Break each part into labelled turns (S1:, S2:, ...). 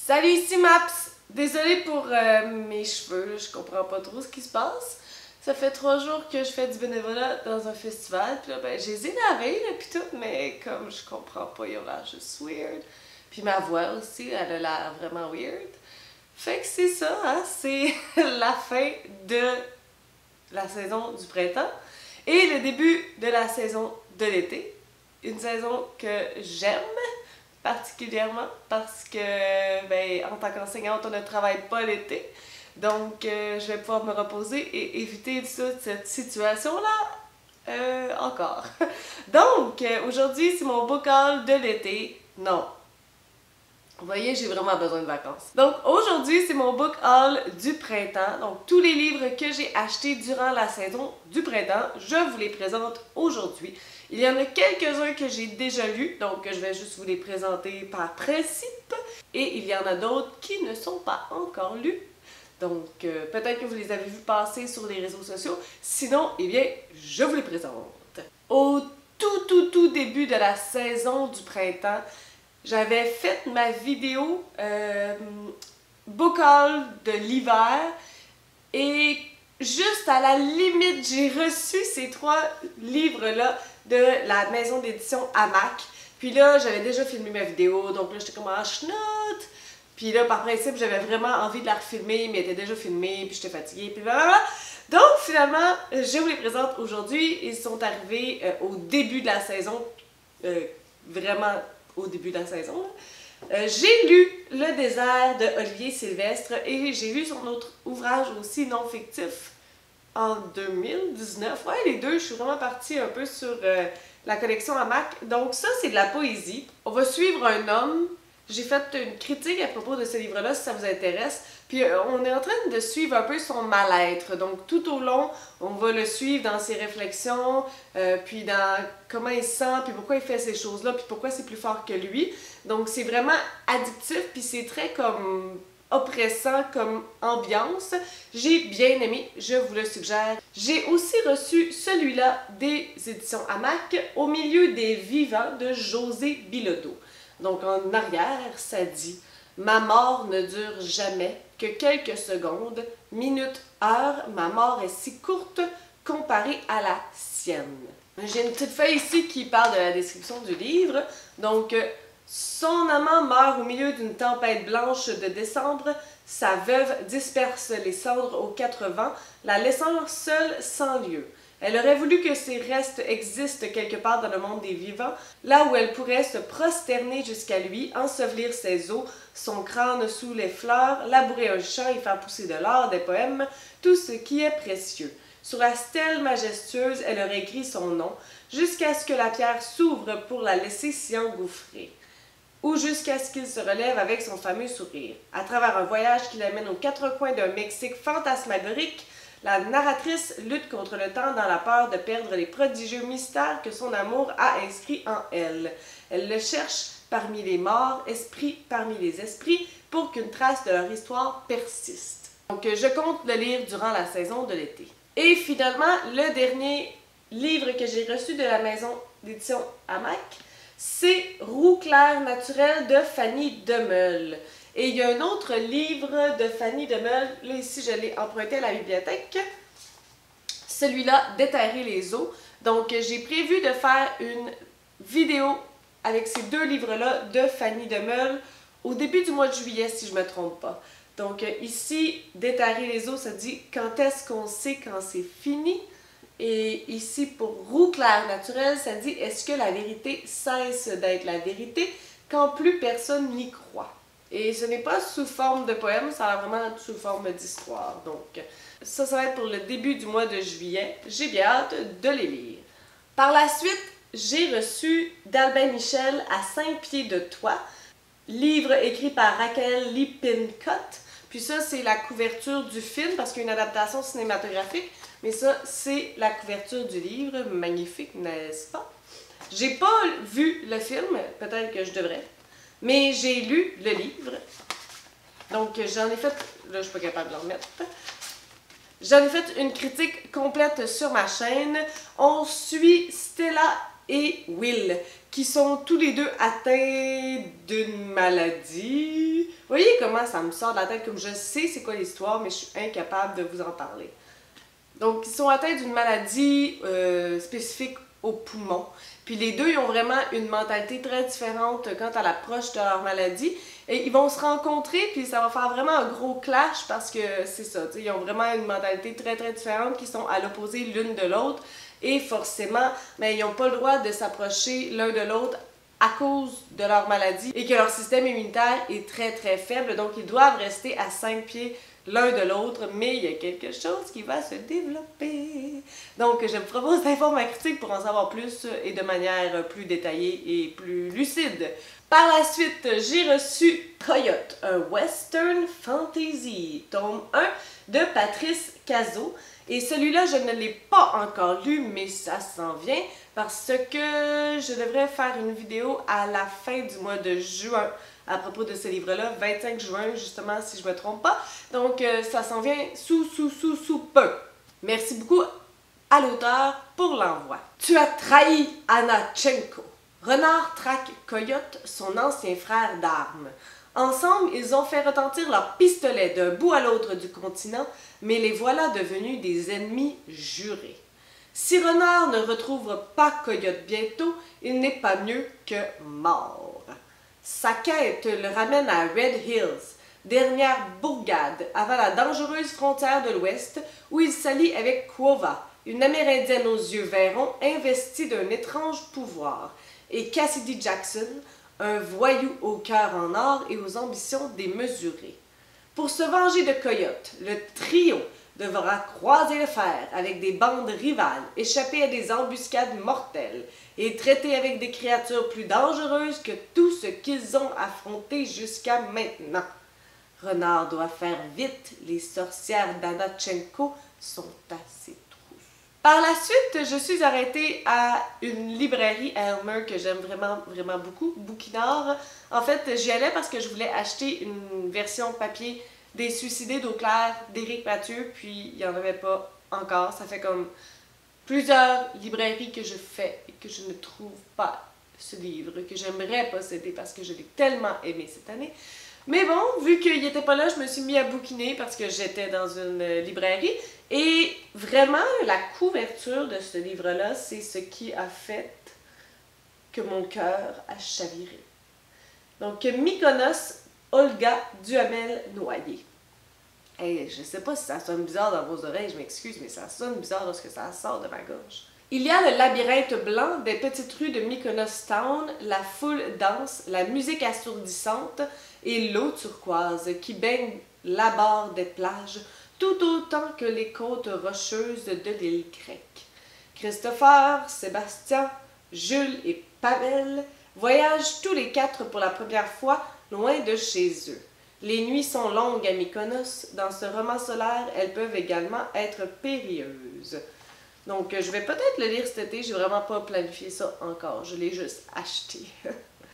S1: Salut, ici Maps! Désolée pour mes cheveux, là, je comprends pas trop ce qui se passe. Ça fait 3 jours que je fais du bénévolat dans un festival, puis là, ben, je les ai lavés, là, pis tout, mais comme je comprends pas, ils ont l'air juste weird. Puis ma voix aussi, elle a l'air vraiment weird. Fait que c'est ça, hein, c'est la fin de la saison du printemps et le début de la saison de l'été. Une saison que j'aime particulièrement parce que, ben, en tant qu'enseignante, on ne travaille pas l'été. Donc, je vais pouvoir me reposer et éviter toute cette situation-là encore. Donc, aujourd'hui, c'est mon book haul de l'été. Non. Vous voyez, j'ai vraiment besoin de vacances. Donc, aujourd'hui, c'est mon book haul du printemps. Donc, tous les livres que j'ai achetés durant la saison du printemps, je vous les présente aujourd'hui. Il y en a quelques-uns que j'ai déjà lus, donc je vais juste vous les présenter par principe. Et il y en a d'autres qui ne sont pas encore lus. Donc, peut-être que vous les avez vus passer sur les réseaux sociaux. Sinon, eh bien, je vous les présente. Au tout début de la saison du printemps, j'avais fait ma vidéo book haul de l'hiver et juste à la limite, j'ai reçu ces 3 livres-là de la maison d'édition Hamac. Puis là, j'avais déjà filmé ma vidéo, donc là, j'étais comme en chenoute. Puis là, par principe, j'avais vraiment envie de la refilmer, mais elle était déjà filmée, puis j'étais fatiguée, puis blablabla. Donc, finalement, je vous les présente aujourd'hui. Ils sont arrivés au début de la saison, vraiment au début de la saison. J'ai lu Le désert de Olivier Sylvestre et j'ai lu son autre ouvrage aussi non fictif en 2019. Ouais, les deux, je suis vraiment partie un peu sur la collection Hamac. Donc ça, c'est de la poésie. On va suivre un homme. J'ai fait une critique à propos de ce livre-là, si ça vous intéresse. Puis on est en train de suivre un peu son mal-être. Donc tout au long, on va le suivre dans ses réflexions, puis dans comment il se sent, puis pourquoi il fait ces choses-là, puis pourquoi c'est plus fort que lui. Donc c'est vraiment addictif, puis c'est très comme oppressant comme ambiance. J'ai bien aimé, je vous le suggère. J'ai aussi reçu celui-là des éditions Hamac, Au milieu des vivants de José Bilodeau. Donc en arrière, ça dit « Ma mort ne dure jamais que quelques secondes, minutes, heures, ma mort est si courte comparée à la sienne. » J'ai une petite feuille ici qui parle de la description du livre. Donc, son amant meurt au milieu d'une tempête blanche de décembre. Sa veuve disperse les cendres aux 4 vents, la laissant seule sans lieu. Elle aurait voulu que ses restes existent quelque part dans le monde des vivants, là où elle pourrait se prosterner jusqu'à lui, ensevelir ses os, son crâne sous les fleurs, labourer un champ et faire pousser de l'or, des poèmes, tout ce qui est précieux. Sur la stèle majestueuse, elle aurait écrit son nom, jusqu'à ce que la pierre s'ouvre pour la laisser s'y engouffrer. Ou jusqu'à ce qu'il se relève avec son fameux sourire. À travers un voyage qui l'amène aux 4 coins d'un Mexique fantasmagorique, la narratrice lutte contre le temps dans la peur de perdre les prodigieux mystères que son amour a inscrits en elle. Elle le cherche parmi les morts, esprit parmi les esprits, pour qu'une trace de leur histoire persiste. Donc je compte le lire durant la saison de l'été. Et finalement, le dernier livre que j'ai reçu de la maison d'édition Hamac, c'est Roux clair naturel de Fanny Demeule. Et il y a un autre livre de Fanny Demeule, là ici je l'ai emprunté à la bibliothèque, celui-là, Déterrer les eaux. Donc j'ai prévu de faire une vidéo avec ces 2 livres-là de Fanny Demeule au début du mois de juillet si je ne me trompe pas. Donc ici, Déterrer les eaux, ça dit « Quand est-ce qu'on sait quand c'est fini ?» Et ici, pour Roux clair naturel, ça dit « Est-ce que la vérité cesse d'être la vérité quand plus personne n'y croit ?» Et ce n'est pas sous forme de poème, ça a vraiment sous forme d'histoire. Donc ça va être pour le début du mois de juillet. J'ai bien hâte de les lire. Par la suite, j'ai reçu d'Albin Michel À 5 pieds de toi, livre écrit par Raquel Lippincott. Puis ça, c'est la couverture du film, parce qu'il y a une adaptation cinématographique. Mais ça, c'est la couverture du livre. Magnifique, n'est-ce pas? J'ai pas vu le film, peut-être que je devrais. Mais j'ai lu le livre. Donc j'en ai fait... Là, je suis pas capable de le remettre. J'en ai fait une critique complète sur ma chaîne. On suit Stella et Will, qui sont tous les deux atteints d'une maladie. Vous voyez comment ça me sort de la tête, comme je sais c'est quoi l'histoire, mais je suis incapable de vous en parler. Donc, ils sont atteints d'une maladie spécifique au poumon. Puis les deux, ils ont vraiment une mentalité très différente quant à l'approche de leur maladie. Et ils vont se rencontrer, puis ça va faire vraiment un gros clash parce que c'est ça, ils ont vraiment une mentalité très très différente qui sont à l'opposé l'une de l'autre. Et forcément, mais ils n'ont pas le droit de s'approcher l'un de l'autre à cause de leur maladie et que leur système immunitaire est très très faible. Donc, ils doivent rester à 5 pieds l'un de l'autre, mais il y a quelque chose qui va se développer. Donc, je me propose d'informer ma critique pour en savoir plus et de manière plus détaillée et plus lucide. Par la suite, j'ai reçu Coyote, un western fantasy, tome 1 de Patrice Cazot. Et celui-là, je ne l'ai pas encore lu, mais ça s'en vient parce que je devrais faire une vidéo à la fin du mois de juin à propos de ce livre-là, 25 juin justement, si je me trompe pas. Donc, ça s'en vient sous peu. Merci beaucoup à l'auteur pour l'envoi. Tu as trahi Anachenko. Renard traque Coyote, son ancien frère d'armes. Ensemble, ils ont fait retentir leurs pistolets d'un bout à l'autre du continent, mais les voilà devenus des ennemis jurés. Si Renard ne retrouve pas Coyote bientôt, il n'est pas mieux que mort. Sa quête le ramène à Red Hills, dernière bourgade avant la dangereuse frontière de l'Ouest, où il s'allie avec Quova, une Amérindienne aux yeux verrons investie d'un étrange pouvoir, et Cassidy Jackson, un voyou au cœur en or et aux ambitions démesurées. Pour se venger de Coyote, le trio devra croiser le fer avec des bandes rivales, échapper à des embuscades mortelles et traiter avec des créatures plus dangereuses que tout ce qu'ils ont affronté jusqu'à maintenant. Renard doit faire vite, les sorcières d'Anachenko sont assez trousses. Par la suite, je suis arrêtée à une librairie à Elmer que j'aime vraiment beaucoup, Bouquinard. En fait, j'y allais parce que je voulais acheter une version papier des Suicidés d'eau claire d'Éric Mathieu, puis il n'y en avait pas encore. Ça fait comme plusieurs librairies que je fais et que je ne trouve pas ce livre, que j'aimerais posséder parce que je l'ai tellement aimé cette année. Mais bon, vu qu'il n'était pas là, je me suis mis à bouquiner parce que j'étais dans une librairie. Et vraiment, la couverture de ce livre-là, c'est ce qui a fait que mon cœur a chaviré. Donc, Mykonos, Olga Duhamel-Noyer. Hey, je sais pas si ça sonne bizarre dans vos oreilles, je m'excuse, mais ça sonne bizarre lorsque ça sort de ma gorge. Il y a le labyrinthe blanc des petites rues de Mykonos Town, la foule danse, la musique assourdissante et l'eau turquoise qui baigne la barre des plages, tout autant que les côtes rocheuses de l'île grecque. Christopher, Sébastien, Jules et Pavel voyagent tous les quatre pour la première fois loin de chez eux. Les nuits sont longues à Mykonos. Dans ce roman solaire, elles peuvent également être périlleuses. Donc, je vais peut-être le lire cet été. J'ai vraiment pas planifié ça encore. Je l'ai juste acheté.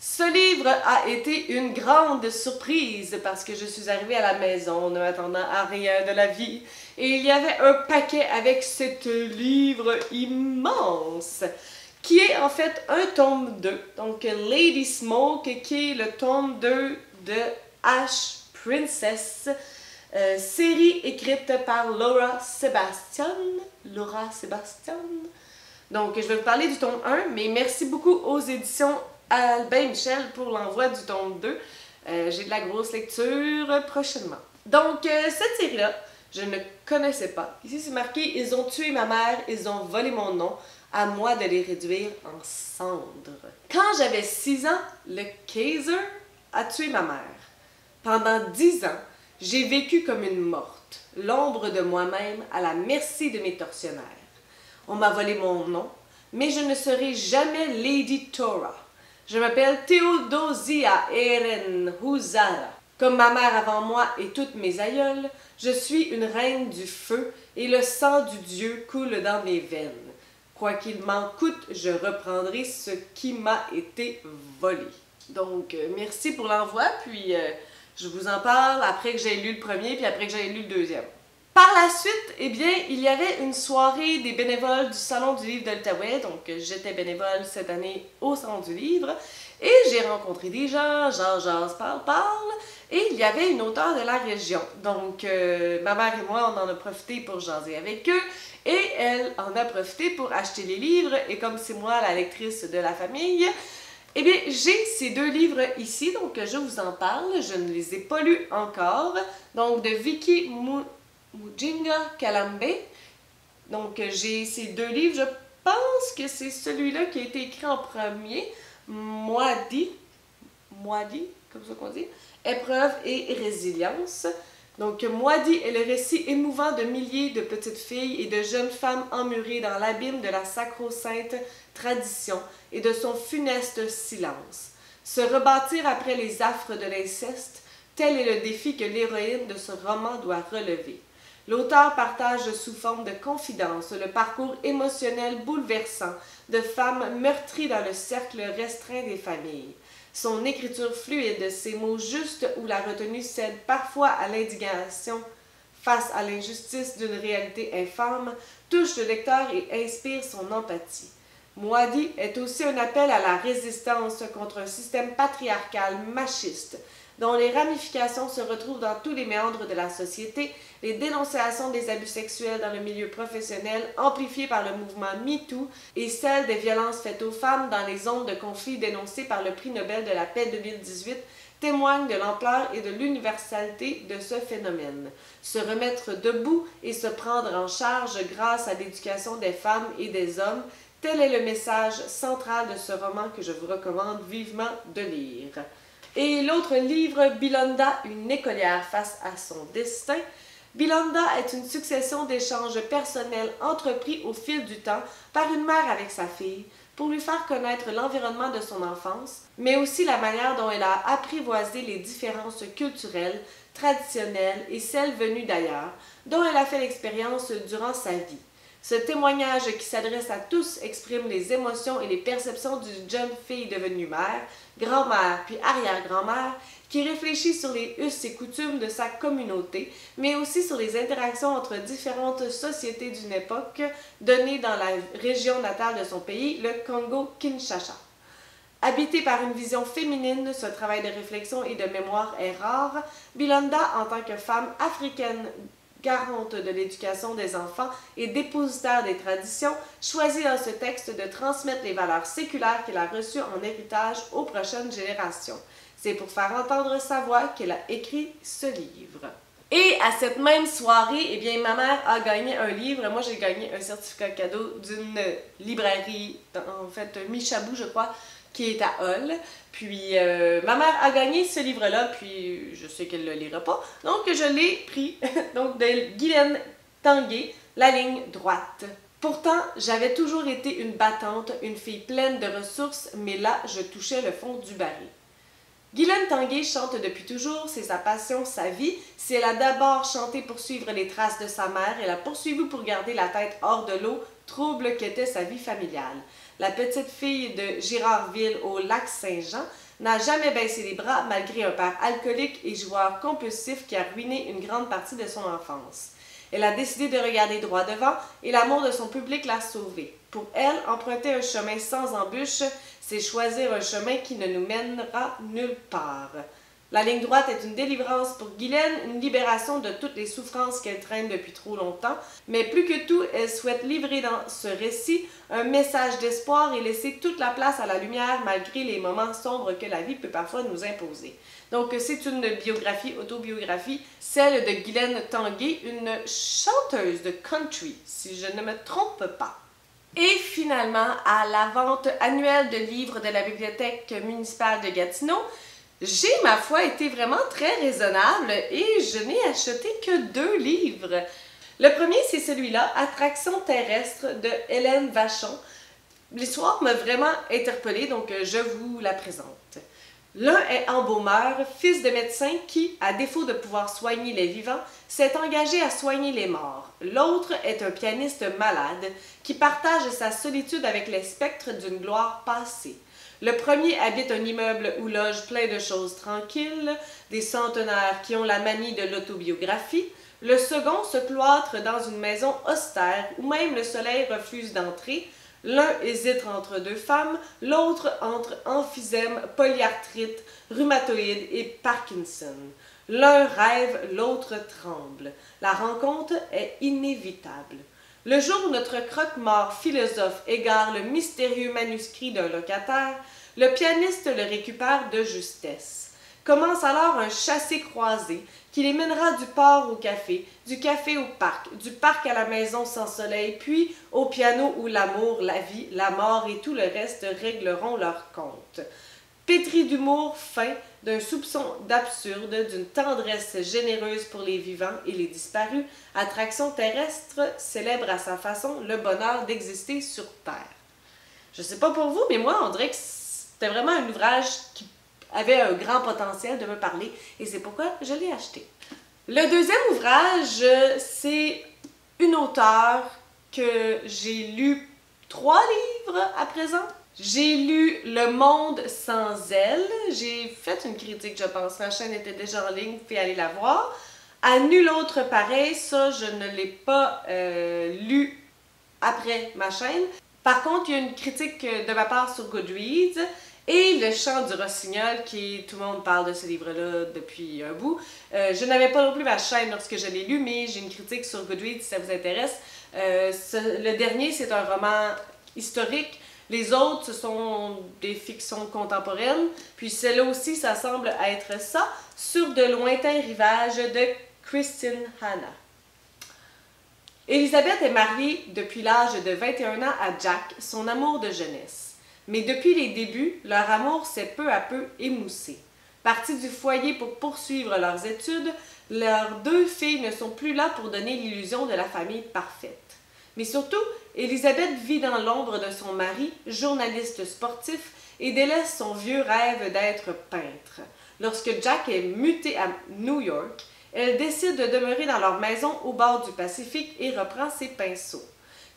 S1: Ce livre a été une grande surprise parce que je suis arrivée à la maison ne m'attendant à rien de la vie. Et il y avait un paquet avec ce livre immense qui est en fait un tome 2. Donc, Lady Smoke, qui est le tome 2 de Ash Princess, série écrite par Laura Sebastian. Donc, je vais vous parler du tome 1, mais merci beaucoup aux éditions Albin Michel pour l'envoi du tome 2. J'ai de la grosse lecture prochainement. Donc, cette série-là, je ne connaissais pas. Ici, c'est marqué « Ils ont tué ma mère, ils ont volé mon nom. À moi de les réduire en cendres. » Quand j'avais 6 ans, le Kaiser a tué ma mère. Pendant 10 ans, j'ai vécu comme une morte, l'ombre de moi-même à la merci de mes tortionnaires. On m'a volé mon nom, mais je ne serai jamais Lady Tora. Je m'appelle Théodosia Eren Huzara. Comme ma mère avant moi et toutes mes aïeules, je suis une reine du feu et le sang du dieu coule dans mes veines. Quoi qu'il m'en coûte, je reprendrai ce qui m'a été volé. Donc, merci pour l'envoi, puis je vous en parle après que j'ai lu le premier, puis après que j'ai lu le deuxième. Par la suite, eh bien, il y avait une soirée des bénévoles du Salon du Livre de l'Outaouais, donc j'étais bénévole cette année au Salon du Livre, et j'ai rencontré des gens, jase, parle, et il y avait une auteure de la région. Donc, ma mère et moi, on en a profité pour jaser avec eux, et elle en a profité pour acheter les livres, et comme c'est moi la lectrice de la famille, eh bien, j'ai ces deux livres ici, donc je vous en parle, je ne les ai pas lus encore, donc de Vicky Mujinga Kalambe. Donc, j'ai ces deux livres. Je pense que c'est celui-là qui a été écrit en premier. Mwadi, comme ça qu'on dit. Épreuve et résilience. Donc, Mwadi est le récit émouvant de milliers de petites filles et de jeunes femmes emmurées dans l'abîme de la sacro-sainte tradition et de son funeste silence. Se rebâtir après les affres de l'inceste, tel est le défi que l'héroïne de ce roman doit relever. L'auteur partage sous forme de confidence le parcours émotionnel bouleversant de femmes meurtries dans le cercle restreint des familles. Son écriture fluide, ses mots justes où la retenue cède parfois à l'indignation face à l'injustice d'une réalité infâme, touche le lecteur et inspire son empathie. Mwadi est aussi un appel à la résistance contre un système patriarcal machiste, dont les ramifications se retrouvent dans tous les méandres de la société, les dénonciations des abus sexuels dans le milieu professionnel amplifiées par le mouvement MeToo et celles des violences faites aux femmes dans les zones de conflit dénoncées par le prix Nobel de la paix 2018 témoignent de l'ampleur et de l'universalité de ce phénomène. Se remettre debout et se prendre en charge grâce à l'éducation des femmes et des hommes, tel est le message central de ce roman que je vous recommande vivement de lire. Et l'autre livre, Bilonda, une écolière face à son destin. Bilonda est une succession d'échanges personnels entrepris au fil du temps par une mère avec sa fille pour lui faire connaître l'environnement de son enfance, mais aussi la manière dont elle a apprivoisé les différences culturelles, traditionnelles et celles venues d'ailleurs, dont elle a fait l'expérience durant sa vie. Ce témoignage qui s'adresse à tous exprime les émotions et les perceptions d'une jeune fille devenue mère, grand-mère puis arrière-grand-mère, qui réfléchit sur les us et coutumes de sa communauté, mais aussi sur les interactions entre différentes sociétés d'une époque donnée dans la région natale de son pays, le Congo-Kinshasa. Habité par une vision féminine, ce travail de réflexion et de mémoire est rare. Bilonda, en tant que femme africaine garante de l'éducation des enfants et dépositaire des traditions, choisit dans ce texte de transmettre les valeurs séculaires qu'elle a reçues en héritage aux prochaines générations. C'est pour faire entendre sa voix qu'elle a écrit ce livre. Et à cette même soirée, eh bien, ma mère a gagné un livre. Moi, j'ai gagné un certificat cadeau d'une librairie, en fait, Michabou, je crois, qui est à Hull. Puis, ma mère a gagné ce livre-là, puis je sais qu'elle ne le lira pas. Donc, je l'ai pris. Donc, de Guylaine Tanguay, La ligne droite. Pourtant, j'avais toujours été une battante, une fille pleine de ressources, mais là, je touchais le fond du baril. Guylaine Tanguay chante depuis toujours, c'est sa passion, sa vie. Si elle a d'abord chanté pour suivre les traces de sa mère, elle a poursuivi pour garder la tête hors de l'eau, trouble qu'était sa vie familiale. La petite fille de Girardville au lac Saint-Jean n'a jamais baissé les bras malgré un père alcoolique et joueur compulsif qui a ruiné une grande partie de son enfance. Elle a décidé de regarder droit devant et l'amour de son public l'a sauvée. Pour elle, emprunter un chemin sans embûches, c'est choisir un chemin qui ne nous mènera nulle part. La ligne droite est une délivrance pour Guylaine, une libération de toutes les souffrances qu'elle traîne depuis trop longtemps, mais plus que tout, elle souhaite livrer dans ce récit un message d'espoir et laisser toute la place à la lumière malgré les moments sombres que la vie peut parfois nous imposer. Donc c'est une biographie, autobiographie, celle de Guylaine Tanguay, une chanteuse de country, si je ne me trompe pas. Et finalement, à la vente annuelle de livres de la bibliothèque municipale de Gatineau, j'ai, ma foi, été vraiment très raisonnable et je n'ai acheté que 2 livres. Le premier, c'est celui-là, Attraction terrestre de Hélène Vachon. L'histoire m'a vraiment interpellée, donc je vous la présente. L'un est embaumeur, fils de médecin qui, à défaut de pouvoir soigner les vivants, s'est engagé à soigner les morts. L'autre est un pianiste malade qui partage sa solitude avec les spectres d'une gloire passée. Le premier habite un immeuble où logent plein de choses tranquilles, des centenaires qui ont la manie de l'autobiographie. Le second se cloître dans une maison austère où même le soleil refuse d'entrer. L'un hésite entre deux femmes, l'autre entre emphysème, polyarthrite, rhumatoïde et Parkinson. L'un rêve, l'autre tremble. La rencontre est inévitable. Le jour où notre croque-mort philosophe égare le mystérieux manuscrit d'un locataire, le pianiste le récupère de justesse. Commence alors un chassé-croisé qui les mènera du port au café, du café au parc, du parc à la maison sans soleil, puis au piano où l'amour, la vie, la mort et tout le reste régleront leur compte. Pétri d'humour fin, d'un soupçon d'absurde, d'une tendresse généreuse pour les vivants et les disparus, attraction terrestre célèbre à sa façon le bonheur d'exister sur Terre. Je sais pas pour vous, mais moi, on dirait que c'était vraiment un ouvrage qui avait un grand potentiel de me parler, et c'est pourquoi je l'ai acheté. Le deuxième ouvrage, c'est une auteure que j'ai lu 3 livres à présent. J'ai lu Le Monde sans elle. J'ai fait une critique, je pense. Ma chaîne était déjà en ligne, vous pouvez aller la voir. À nul autre pareil, ça, je ne l'ai pas lu après ma chaîne. Par contre, il y a une critique de ma part sur Goodreads et Le Chant du Rossignol, qui tout le monde parle de ce livre-là depuis un bout. Je n'avais pas non plus ma chaîne lorsque je l'ai lu, mais j'ai une critique sur Goodreads si ça vous intéresse. Le dernier, c'est un roman historique. Les autres, ce sont des fictions contemporaines. Puis celle-là aussi, ça semble être ça, sur de lointains rivages de Kristin Hannah. Elisabeth est mariée depuis l'âge de 21 ans à Jack, son amour de jeunesse. Mais depuis les débuts, leur amour s'est peu à peu émoussé. Partis du foyer pour poursuivre leurs études, leurs 2 filles ne sont plus là pour donner l'illusion de la famille parfaite. Mais surtout, Elisabeth vit dans l'ombre de son mari, journaliste sportif, et délaisse son vieux rêve d'être peintre. Lorsque Jack est muté à New York, elle décide de demeurer dans leur maison au bord du Pacifique et reprend ses pinceaux.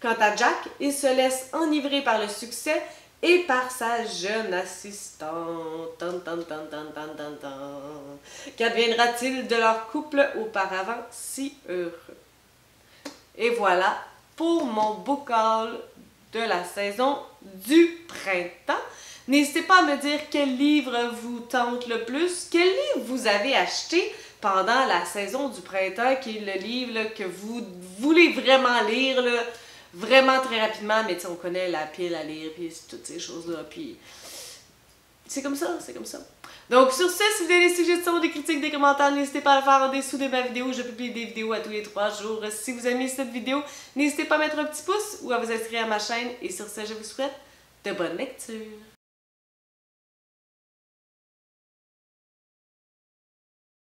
S1: Quant à Jack, il se laisse enivrer par le succès et par sa jeune assistante. Qu'adviendra-t-il de leur couple auparavant si heureux? Et voilà pour mon book haul de la saison du printemps. N'hésitez pas à me dire quel livre vous tente le plus, quel livre vous avez acheté pendant la saison du printemps, qui est le livre là, que vous voulez vraiment lire, là, vraiment très rapidement, mais on connaît la pile à lire, puis toutes ces choses-là, puis c'est comme ça, c'est comme ça. Donc sur ce, si vous avez des suggestions, des critiques, des commentaires, n'hésitez pas à le faire en dessous de ma vidéo. Je publie des vidéos à tous les 3 jours. Si vous aimez cette vidéo, n'hésitez pas à mettre un petit pouce ou à vous inscrire à ma chaîne. Et sur ce, je vous souhaite de bonnes lectures.